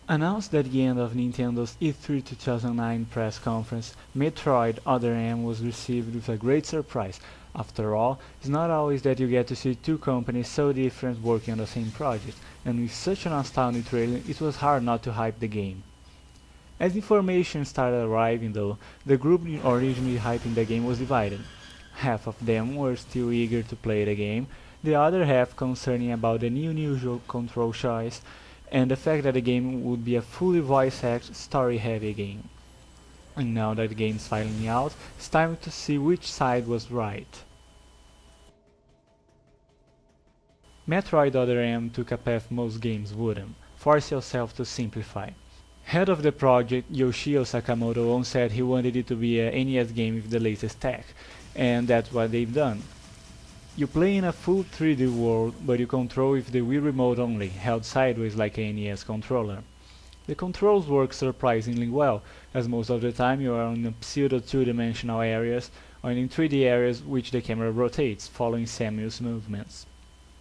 Announced at the end of Nintendo's E3 2009 press conference, Metroid Other M was received with a great surprise. After all, it's not always that you get to see two companies so different working on the same project, and with such an astounding trailer, it was hard not to hype the game. As information started arriving though, the group originally hyping the game was divided. Half of them were still eager to play the game, the other half concerning about the new unusual control choice, and the fact that the game would be a fully voice-acted, story-heavy game. And now that the game is finally out, it's time to see which side was right. Metroid Other M took a path most games wouldn't. Force yourself to simplify. Head of the project, Yoshio Sakamoto, once said he wanted it to be a NES game with the latest tech, and that's what they've done. You play in a full 3D world, but you control with the Wii Remote only, held sideways like a NES controller. The controls work surprisingly well, as most of the time you are in pseudo two-dimensional areas, or in 3D areas which the camera rotates, following Samus's movements.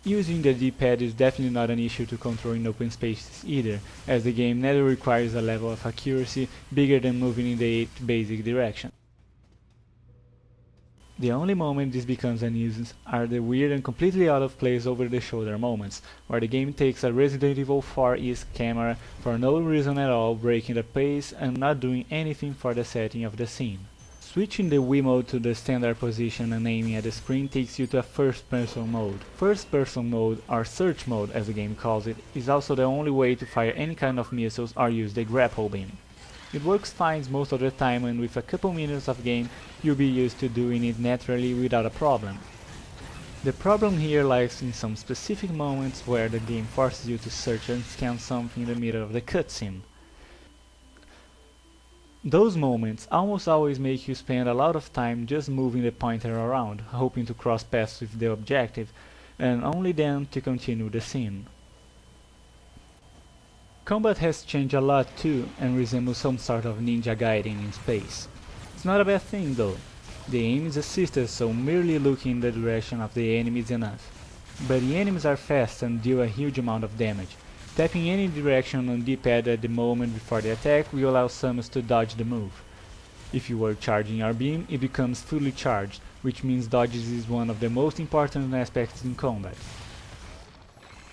Using the D-pad is definitely not an issue to control in open spaces either, as the game never requires a level of accuracy bigger than moving in the 8 basic direction. The only moment this becomes a nuisance are the weird and completely out of place over-the-shoulder moments, where the game takes a Resident Evil 4-esque camera for no reason at all, breaking the pace and not doing anything for the setting of the scene. Switching the Wii mode to the standard position and aiming at the screen takes you to a first-person mode. First-person mode, or search mode as the game calls it, is also the only way to fire any kind of missiles or use the grapple beam. It works fine most of the time, and with a couple minutes of game you'll be used to doing it naturally without a problem. The problem here lies in some specific moments where the game forces you to search and scan something in the middle of the cutscene. Those moments almost always make you spend a lot of time just moving the pointer around, hoping to cross paths with the objective, and only then to continue the scene. Combat has changed a lot too, and resembles some sort of Ninja Gaiden in space. It's not a bad thing though. The aim is assisted, so merely looking in the direction of the enemy is enough. But the enemies are fast and deal a huge amount of damage. Tapping any direction on D-pad at the moment before the attack will allow Samus to dodge the move. If you are charging your beam, it becomes fully charged, which means dodges is one of the most important aspects in combat.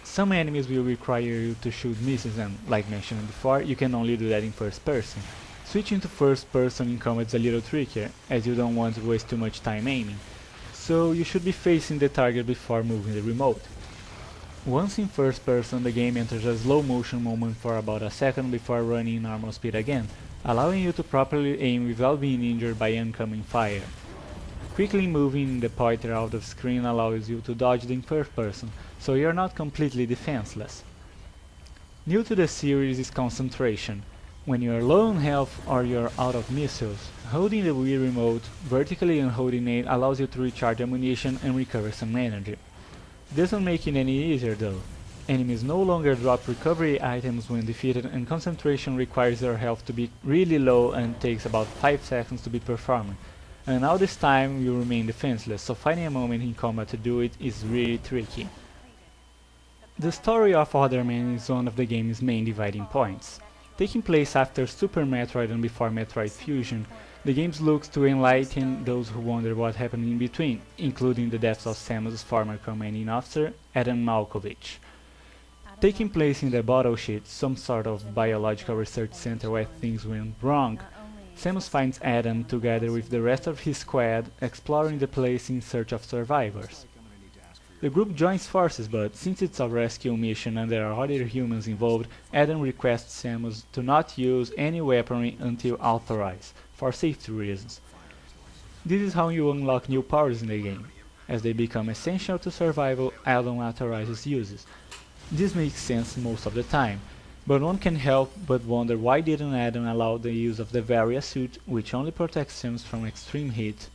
Some enemies will require you to shoot missiles and, like mentioned before, you can only do that in first person. Switching to first person in combat is a little trickier, as you don't want to waste too much time aiming, so you should be facing the target before moving the remote. Once in first person, the game enters a slow motion moment for about a second before running in normal speed again, allowing you to properly aim without being injured by incoming fire. Quickly moving the pointer out of screen allows you to dodge in first person, so you're not completely defenseless. New to the series is concentration. When you're low on health or you're out of missiles, holding the Wii remote vertically and holding A allows you to recharge ammunition and recover some energy. Doesn't make it any easier though. Enemies no longer drop recovery items when defeated, and concentration requires your health to be really low and takes about 5 seconds to be performed. And all this time you remain defenseless, so finding a moment in combat to do it is really tricky. The story of Other M is one of the game's main dividing points. Taking place after Super Metroid and before Metroid Fusion, the game looks to enlighten those who wonder what happened in between, including the deaths of Samus' former commanding officer, Adam Malkovich. Taking place in the bottle shit, some sort of biological research center where things went wrong, Samus finds Adam together with the rest of his squad exploring the place in search of survivors. The group joins forces, but since it's a rescue mission and there are other humans involved, Adam requests Samus to not use any weaponry until authorized, for safety reasons. This is how you unlock new powers in the game. As they become essential to survival, Adam authorizes uses. This makes sense most of the time, but one can help but wonder why didn't Adam allow the use of the Varia suit, which only protects Samus from extreme heat,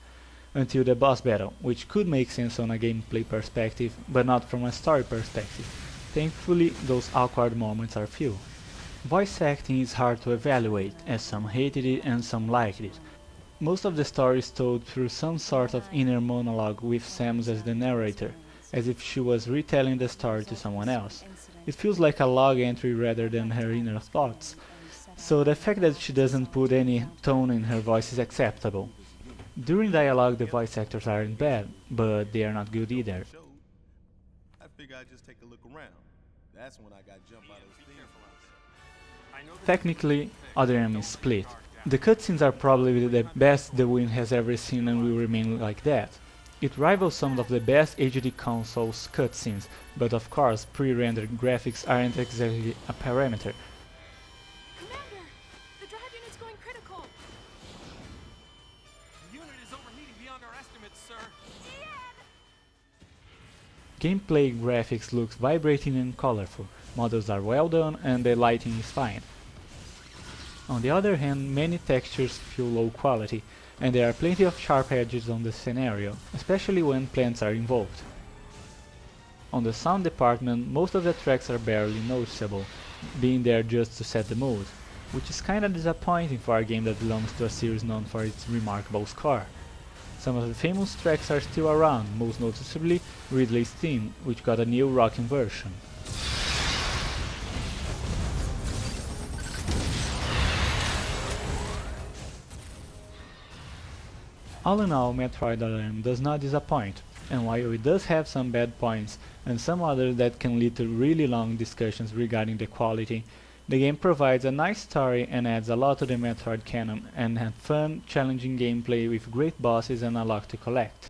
until the boss battle, which could make sense on a gameplay perspective, but not from a story perspective. Thankfully, those awkward moments are few. Voice acting is hard to evaluate, as some hated it and some liked it. Most of the story is told through some sort of inner monologue with Samus as the narrator, as if she was retelling the story to someone else. It feels like a log entry rather than her inner thoughts, so the fact that she doesn't put any tone in her voice is acceptable. During dialogue the voice actors aren't bad, but they are not good either. I figure I'd just take a look around. That's when I got jumped by those things. Technically, other aim is split. The cutscenes are probably the best the Wii has ever seen and will remain like that. It rivals some of the best HD consoles cutscenes, but of course pre-rendered graphics aren't exactly a parameter. Commander, the drive unit's going critical. The unit is overheating beyond our estimates, sir. Gameplay graphics looks vibrating and colorful, models are well done and the lighting is fine. On the other hand, many textures feel low quality, and there are plenty of sharp edges on the scenario, especially when plants are involved. On the sound department, most of the tracks are barely noticeable, being there just to set the mood, which is kinda disappointing for a game that belongs to a series known for its remarkable score. Some of the famous tracks are still around, most noticeably Ridley's theme, which got a new rocking version. All in all, Metroid Other does not disappoint, and while it does have some bad points and some others that can lead to really long discussions regarding the quality, the game provides a nice story and adds a lot to the Metroid canon and has fun, challenging gameplay with great bosses and a lot to collect.